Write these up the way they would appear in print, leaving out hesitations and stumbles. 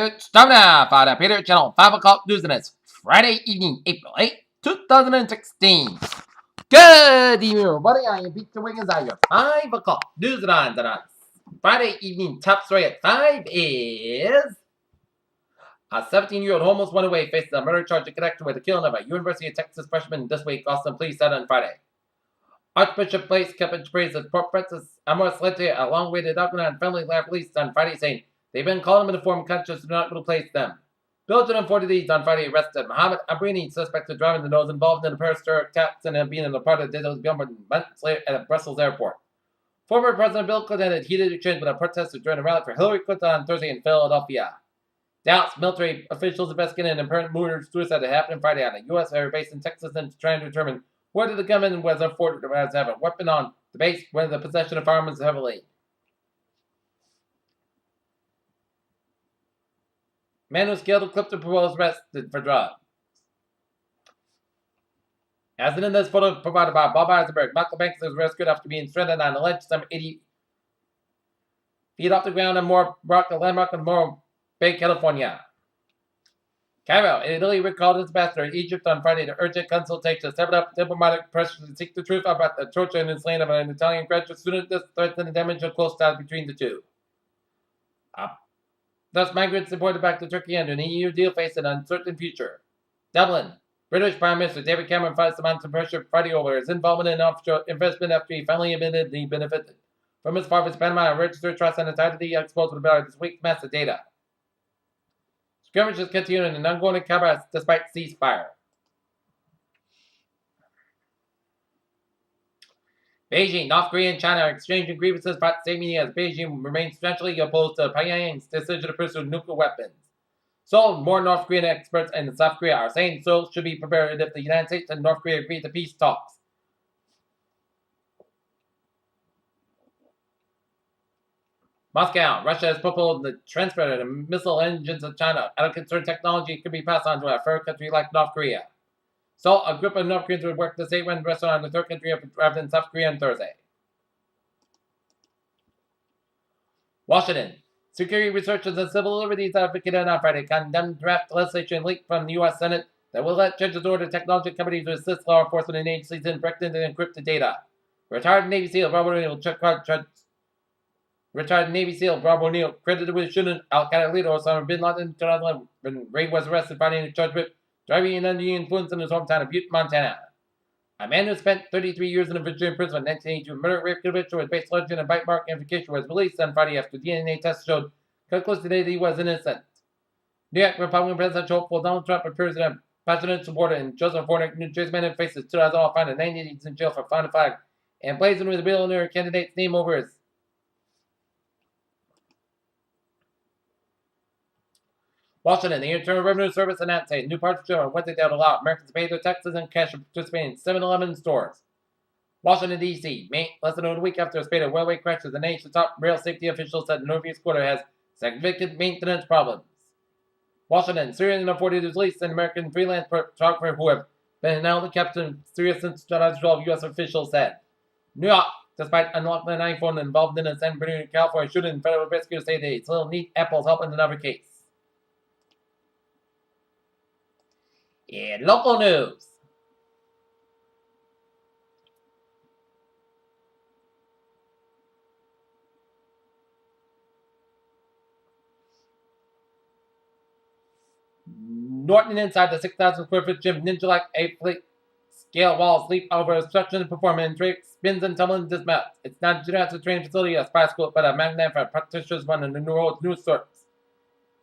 It's time now for the Peter Channel 5 o'clock news, and it's Friday evening, April 8th, 2016. Good evening, everybody. I am Peter Wiggins. I your 5 o'clock news and on tonight. Friday evening top story at 5 is a 17-year-old homeless runaway faces a murder charge connected with the killing of a University of Texas freshman this week, Austin police said on Friday. Archbishop Place kept praise as Pope Francis Amos Lente, along with the document and family lab released on Friday, saying they've been calling them in the form conscious do not replace them. Belgian authorities on Friday arrested Mohammed Abrini, suspect of driving the nose involved in the peristeric attacks and being in the part of digital government months later at Brussels airport. Former President Bill Clinton had heated exchange with a protester during a rally for Hillary Clinton on Thursday in Philadelphia. Dallas military officials investigating an apparent murder-suicide that happened Friday on a U.S. air base in Texas and trying to determine whether the gunman was afforded to have a weapon on the base, whether the possession of firearms heavily. Man who scaled a clip to proposed arrested for drugs. As in this photo provided by Bob Eisenberg, Michael Banks was rescued after being stranded on a ledge some 80 feet off the ground and more rock, a landmark in Morro Bay, California. Cairo, Italy recalled its ambassador in Egypt on Friday to urgent consultation to step up diplomatic pressure to seek the truth about the torture and enslavement of an Italian graduate student. This threatened the damage of close ties between the two. Thus, migrants deported back to Turkey under an EU deal face an uncertain future. Dublin, British Prime Minister David Cameron fights amounts of pressure Friday over his involvement in offshore investment after he finally admitted he benefited from his father's Panama registered trust and identity exposed with this week's massive data. Skirmishes continue in an ongoing combat despite ceasefire. Beijing, North Korea, and China are exchanging grievances about the same meeting as Beijing remains substantially opposed to Pyongyang's decision to pursue nuclear weapons. So, more North Korean experts in South Korea are saying Seoul should be prepared if the United States and North Korea agree to peace talks. Moscow, Russia has proposed the transfer of the missile engines of China. Out of concern, technology could be passed on to a third country like North Korea. So, a group of North Koreans would work to state-run restaurant in the third country rather than South Korea on Thursday. Washington. Security researchers and civil liberties advocates on Friday condemned draft legislation leaked from the U.S. Senate that will let judges order technology companies to assist law enforcement and agencies in encrypting and encrypted data. Retired Navy SEAL Robert O'Neill credited with shooting Al-Qaeda leader Osama bin Laden in 2011 when Ray was arrested Friday and charged with driving under the influence in his hometown of Butte, Montana. A man who spent 33 years in a Virginia prison in 1982 murder rape conviction with base legend and bite mark amplification was released on Friday after DNA tests showed conclusively that he was innocent. New York Republican presidential hopeful Donald Trump appears to have passionate supporter and Joseph Warnick, New Jersey man who faces 2000 fine and 90 days in jail for flying a flag and blazing with a billionaire candidate's name over his. Washington, the Internal Revenue Service announced a new partnership on Wednesday that will allow Americans to pay their taxes and cash and participate in 7-Eleven stores. Washington, D.C., less than a week after a spate of railway crashes, the nation's top rail safety officials said the Northeast Corridor has significant maintenance problems. Washington, Syrian authorities released an American freelance photographer who have been held in captivity in Syria since 2012, U.S. officials said. New York, despite unlocking an iPhone involved in a San Bernardino, California shooting, federal prosecutors say they still need Apple's help in another case. In local news, Norton inside the 6,000 square foot gym, ninja-like 8-foot scale walls leap over obstruction and performance, spins and tumbles and dismounts. It's not a gymnastics training facility, a spy school, but a magnet for practitioners running the news source.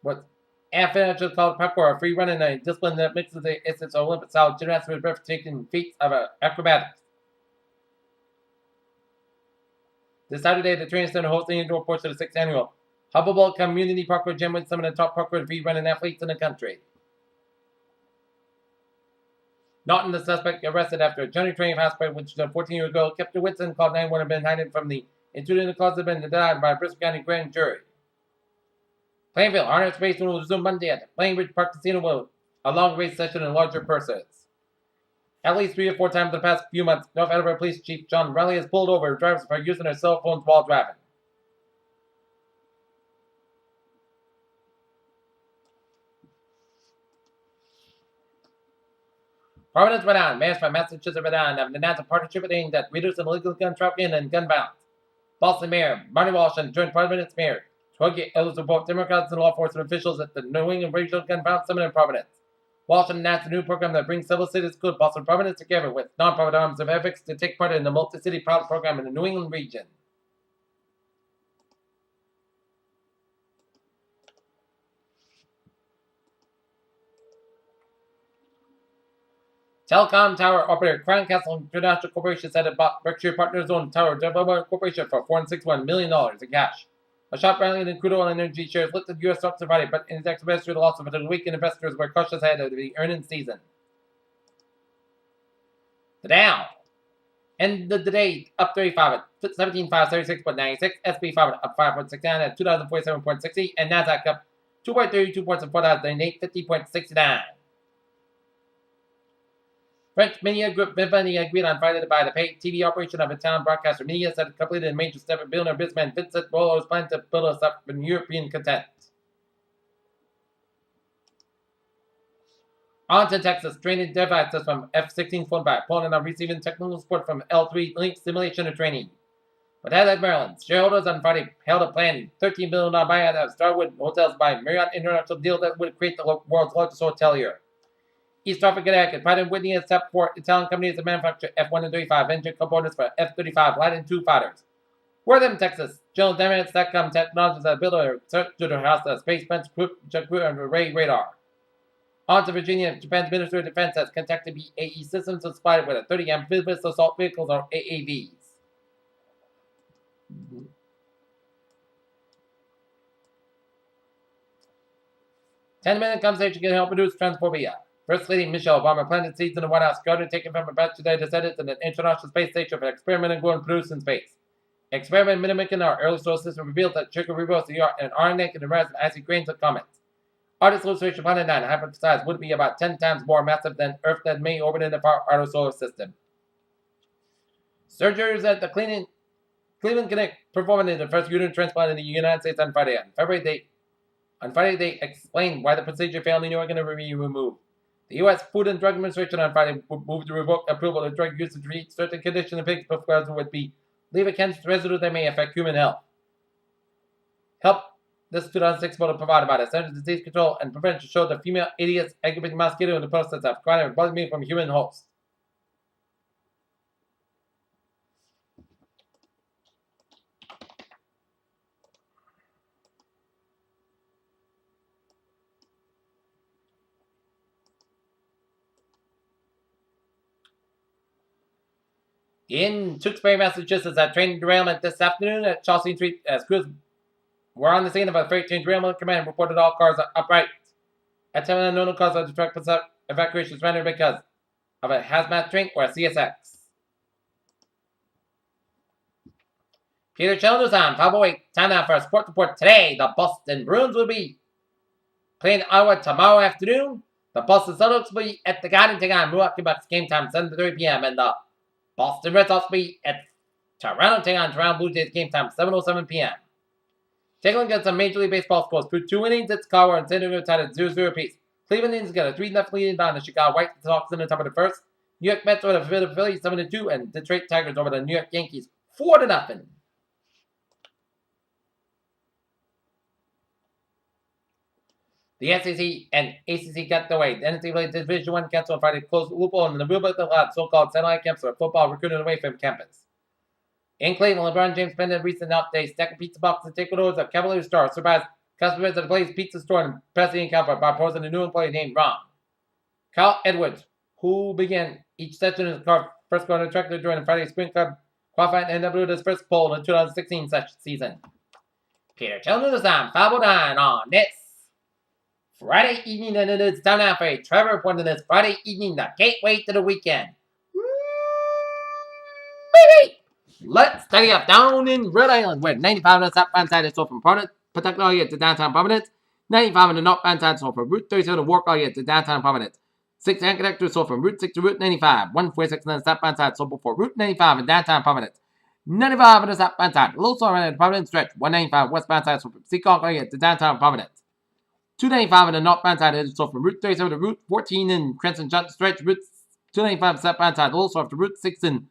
What financial called parkour, a free running a discipline that mixes the essence of Olympic-style gymnastics with breathtaking feats of acrobatics. This Saturday, the training center hosting the indoor portion of the 6th annual Hubbable Community Parkour Gym with some of the top parkour and free running athletes in the country. Norton, the suspect arrested after a journey training hospital, which a 14-year-old kept her wits and called 911 and been hiding from the intruder in the closet had been denied by a Bristol County grand jury. Plainville, Harness Racing will resume Monday at the Plainridge Park Casino with a long race session and larger purses. At least 3 or 4 times in the past few months, North Attleboro Police Chief John Riley has pulled over drivers for using their cell phones while driving. Providence, Rhode Island. Mayors from Massachusetts, Rhode Island have announced a partnership aimed at reducing illegal gun trafficking and gun violence. Boston Mayor Marty Walsh and joint Providence Mayor Twiggy Ellis both Democrats and law enforcement officials at the New England Regional Gun Violence Summit in Providence. Walsh announced a new program that brings civil cities include Boston Providence together with nonprofit arms of ethics to take part in the multi-city pilot program in the New England region. Telecom tower operator Crown Castle International Corporation said it bought Berkshire Partners owned Tower Development Corporation for $461 million in cash. A sharp rally in crude oil and energy shares lifted U.S. stocks Friday, but index investors lost over the week, and investors were cautious ahead of the earnings season. The Dow ended the day up 35 at 17,536.96, SP 500 up 5.69 at 2,047.60, and Nasdaq up 2.32 points at 4,850.69. French media group Vivendi agreed on Friday to buy the paid TV operation of Italian broadcaster Media, said it completed a major step in building businessman Vincent Bollo's plan to build us up in European content. On to Texas, training devices from F-16 flown by Poland are receiving technical support from L3 Link Simulation and Training. But as at Maryland, shareholders on Friday held a planned $13 billion buyout of Starwood Hotels by Marriott International deal that would create the world's largest hotelier. East Africa Connecticut, Pratt & Whitney has tapped for Italian companies that manufacture F-135 engine components for F-35 Lightning II fighters. Wortham, Texas, General Dynamics Satcom Technologies has built a search to their house a space bench jet crew and array radar. On to Virginia, Japan's Ministry of Defense has contacted BAE Systems to supply it with a 30 amphibious assault vehicles or AAVs. Ten-minute conversation can help reduce transphobia. First Lady Michelle Obama planted seeds in the White House garden taken from a batch today to set it in an International Space Station for experimenting growing produce in space. Experiment mimicking our early solar system reveals that sugar reveals the RNA can rise in icy grains of comets. Artist illustration Planet 9 hypothesized would be about 10 times more massive than Earth that may orbit in the outer solar system. Surgeons at the Cleveland Clinic performing the first uterine transplant in the United States on Friday. On Friday, they explained why the procedure failed in New York and be removed. The U.S. Food and Drug Administration on Friday moved to revoke approval of drug use to treat certain conditions in pigs because it would be leave cancer residue that may affect human health. Help this 2006 photo provided by the Center for Disease Control and Prevention showed the female Aedes aegypti mosquito in the process of acquiring blood meat from human hosts. In Tewksbury, Massachusetts, a train derailment this afternoon at Chelsea Street as crews were on the scene of a freight train derailment. Command reported all cars are upright. At 10 unknown cause of the truck evacuation was rendered because of a hazmat train or a CSX. Peter Childers on 508. Time now for a sport report today. The Boston Bruins will be playing Iowa tomorrow afternoon. The Boston Celtics will be at the Garden taking on Milwaukee Bucks. Game time 7:30 p.m. and the Boston Red Sox will be at Toronto taking on Toronto Blue Jays. Game time 7:07 p.m. Take a look at some Major League Baseball scores. Through 2 innings, it's Colorado and San Diego tied at 0-0 apiece. Cleveland Indians got a 3-0 lead on the Chicago White Sox in the top of the first. New York Mets over the Philadelphia Phillies 7-2, and Detroit Tigers over the New York Yankees 4-0. The SEC and ACC got the way. The NCAA Division I Council on Friday closed the loophole in the rule book that allowed so-called satellite camps for football recruited away from campus. In Cleveland, LeBron James spent a recent update stacking pizza boxes and takeovers of Cavalier Star surprised customers at the Blaze Pizza Store in Pasadena, by posing a new employee named Ron. Kyle Edwards, who began each session in the first quarter tractor during the Friday Spring Club qualifying and ended up with his first pole in the 2016 season. Peter Childers on 509 on this Friday evening, and it is time now for a Trevor report on this Friday evening, the gateway to the weekend. Baby! Let's study up down in Rhode Island, where 95 on the southbound side is sold from Pawtucket all to downtown Providence, 95 on the northbound side is sold from Route 37 to Wark all to downtown Providence, 6 hand connectors sold from Route 6 to Route 95, 146 on the southbound side sold before Route 95 in downtown Providence, 95 on the southbound side, a little slower on the Providence stretch, 195 westbound side sold from Seacock all to downtown Providence, 295 on the northbound side is sold from Route 37 to Route 14 in Crescent Junction stretch, Route 295 southbound side, also after Route 6 in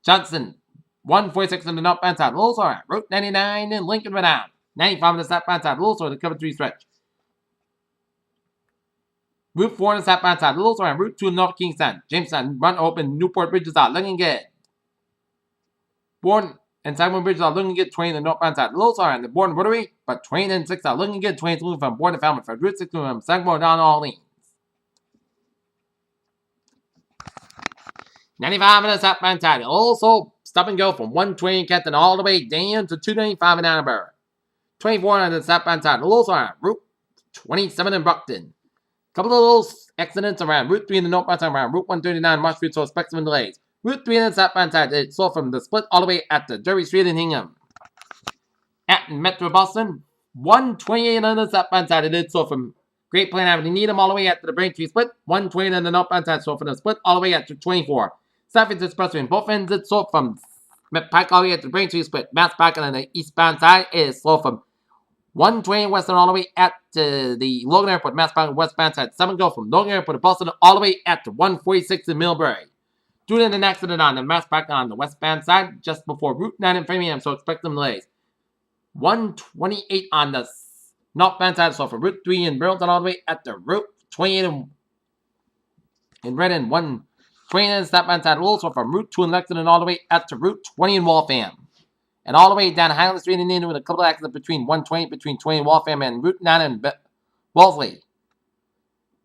Johnson. 146 in the northbound side, also at Route 99 in Lincoln Renown. 95 on the southbound side, also the cover 3 stretch. Route 4 on the southbound side, also at Route 2 in North Kingston. Jamestown, run open, Newport Bridges out, looking good. Bourne and Simon Bridges are looking good, 20 in the northbound side. Also on the Bourne Rotary, but 20 and 6 are looking good, 20 moving from Bourne to Falmouth, from Route 6 from Sagamore down all lanes. 95 on the southbound side, also stop and go from 120 Kenton all the way down to 295 in Annabelle. 24 on the southbound side, also on Route 27 in Brockton. Couple of little accidents around Route 3 in the northbound side, around Route 139 Marsh Street, so expect some delays. Route 3 on the southbound side, it's so from the split all the way at the Derby Street in Hingham. At Metro Boston, 128 on the southbound side, it is so from Great Plain Avenue, Needham, all the way at the Braintree split. 120 on the northbound side, so from the split all the way at to 24. Southfields Expressway in both ends, it's so from Pike all the way at the Braintree split. Mass Park on the eastbound side is slow from 120 Western all the way at the Logan Airport, Mass Park westbound side. 7 go from Logan Airport to Boston all the way at 146 in Millbury. Due to an accident on the Mass Park on the westbound side, just before Route 9 in Framingham, so expect some delays. 128 on the northbound side, so for Route 3 in Burlington all the way at the Route 28 in Redden. 120 on the southbound side, also from Route 2 in Lexington all the way at the Route 20 in Waltham. And all the way down Highland Street in Indian with a couple of accidents between 20 in Waltham and Route 9 in Wellesley.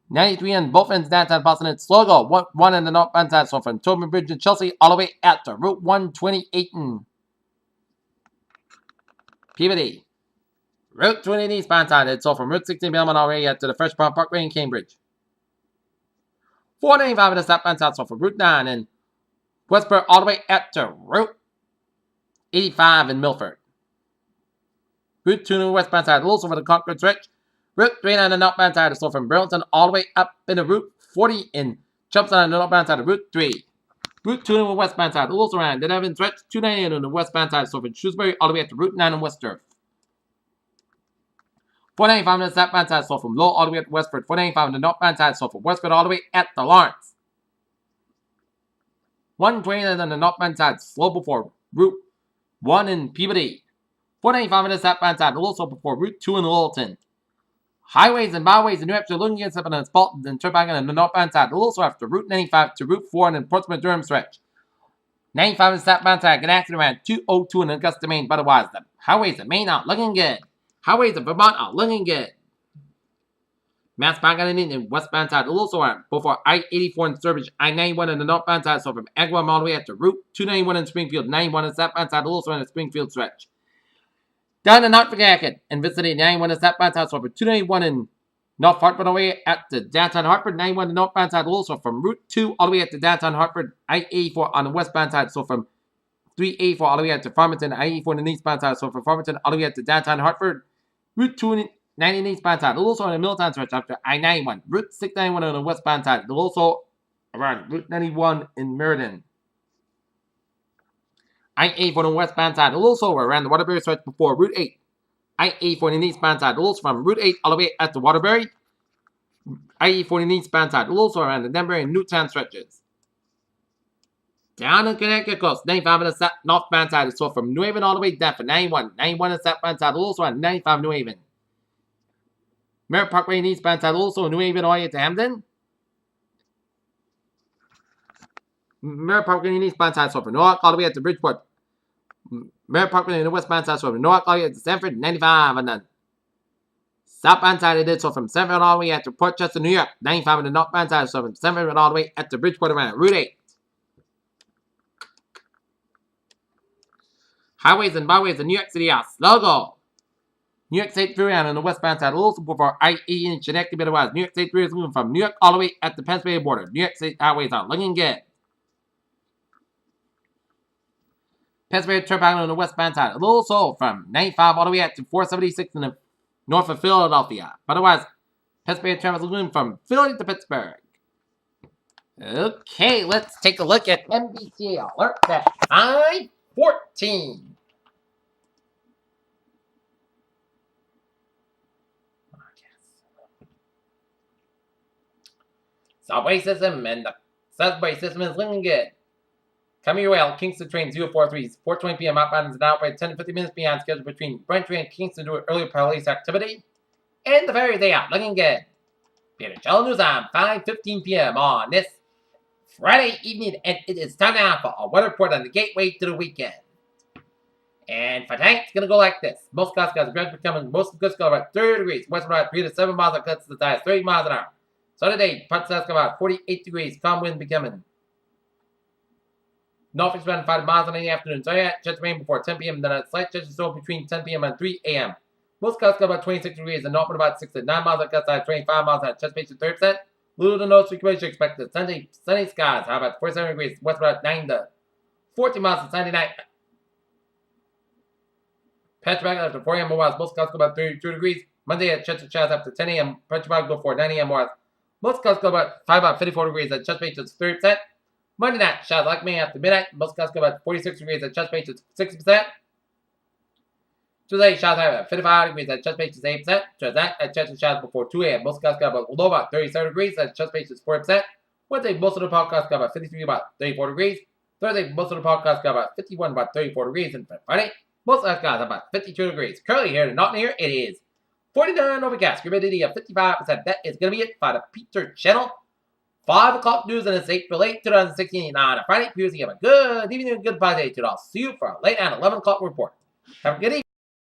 93 on both ends downtown Boston. It's Slogo. 1 on the northbound side, so from Tobin Bridge in Chelsea all the way at the Route 128 in Peabody. Route 20 eastbound side, it's all from Route 16 Belmont all the way at to the Fresh Pond Parkway in Cambridge. 495 on the southbound side, so from Route 9 in Westboro all the way at to Route 85 in Milford. Route 2 on the westbound side, also for the Concord stretch. Route 3 on the northbound side, so from Burlington all the way up into Route 40 in Chumpson on the northbound side of Route 3. Route 2 on the westbound side, also around the Devon stretch. 298 on the westbound side, so from Shrewsbury all the way up to Route 9 in Westturf. 495 on the southbound side, so from Lowell all the way up to Westford. 495 on the northbound side, so from Westford all the way at the Lawrence. 120 on the northbound side, slow before Route 1 in Peabody. 495 on the southbound side, also before Route 2 in Littleton. Highways and byways in New Hampshire looking against up on the Spalton and Turnpike on the northbound side, also after Route 95 to Route 4 and then Portsmouth Durham stretch. 95 on the southbound side, an accident around 202 in Augusta, Maine, but otherwise the highways of Maine are looking good. Highways of Vermont are looking good. Mass Park on the westbound side, also on before I-84 in Sturbridge, I-91 on the northbound side, so from Agawam all the way up to Route 291 in Springfield, 91 on the southbound side, also on the Springfield stretch. Down in Norfolk and vicinity 91 on the southbound side, so from 291 in North Hartford all the way at the downtown Hartford, 91 on the northbound side, also from Route 2 all the way at the downtown Hartford, I-84 on the westbound side, so from 384 all the way at to Farmington, I-84 on the eastbound side, so from Farmington all the way at the downtown Hartford, Route 290 on the eastbound side, also on the Middletown stretch after I-91, Route 691 on the westbound side, also around Route 91 in Meriden. I-84 on the westbound side, also around the Waterbury stretch before Route 8. I-84 on the eastbound side, also from Route 8 all the way at the Waterbury. I-84 on the eastbound side, also around the Denver and Newtown stretches. Down in Connecticut coast, 95 on the northbound side, so from New Haven all the way down for 91. 91 on the southbound side, also on 95 New Haven. Merritt Parkway on the eastbound side, also New Haven all the way to Hamden. Merritt Parkway on the eastbound side, so from Norwalk all the way at to Bridgeport. Merritt Parkway on the westbound side, so from Norwalk all the way to Sanford, 95 on the southbound side, it is so from Sanford all the way at to Port Chester, New York. 95 on the northbound side, so from Sanford all the way at to Bridgeport around Route 8. Highways and byways in New York City are slow. New York State Thruway on the westbound side, also before I-80 in Schenectady, but otherwise New York State Thruway is moving from New York all the way at the Pennsylvania border. New York State highways are looking good. Pennsylvania Turnpike on the westbound side, also from 95 all the way up to 476 in the north of Philadelphia. But otherwise, Pennsylvania Turnpike is moving from Philly to Pittsburgh. Okay, let's take a look at MBTA alert at 5:14. Subway system and the Salisbury system is looking good. Coming your way, Kingston train 043, 4:20 p.m. outbound is now by 10 to 50 minutes behind schedule between Braintree and Kingston due to early police activity. And the ferry day out, looking good. Peter Chell News on 5:15 p.m. on this Friday evening, and it is time now for a weather report on the gateway to the weekend. And for tonight, it's going to go like this. Most gusts are becoming most gusts go about 30 degrees. West about 3 to 7 miles, gusts to the highest 30 miles an hour. So today, parts of about 48 degrees. Calm wind becoming northeast around 5 miles in the afternoon. So yeah, chance of rain before 10 p.m. Then a slight chance of snow between 10 p.m. and 3 a.m. Most gusts go about 26 degrees and north about 6 to 9 miles, gusts at 25 miles an hour. Chance of 30%. Little to no circulation expected. Sunday, sunny skies. How about 47 degrees? West about 9 to 14 miles on Sunday night. Patch back after 4 a.m. more. Most gusts go about 32 degrees. Monday, a chance of showers after 10 a.m. Patch back before 9 a.m. more. Most gusts go about 54 degrees. At chance rate is 30%. Monday night, showers like me after midnight. Most gusts go about 46 degrees. At chance rate is 60%. Tuesday, showers at 55 degrees. At chance rate is 8%. Tuesday night, a chance of showers before 2 a.m. Most gusts go about low about 37 degrees. At chance rate is 40%. Wednesday, most of the podcasts go about 53, about 34 degrees. Thursday, most of the podcasts go about 51, about 34 degrees. And Friday, most of the skies are about 52 degrees. Currently here in Norton here, it is 49 overcast. Humidity of 55%. That is going to be it for the Peter Channel. 5 o'clock news on this April 8, 2016 on a Friday. Please have a good evening and good Friday to all. See you for a late and 11 o'clock report. Have a good evening.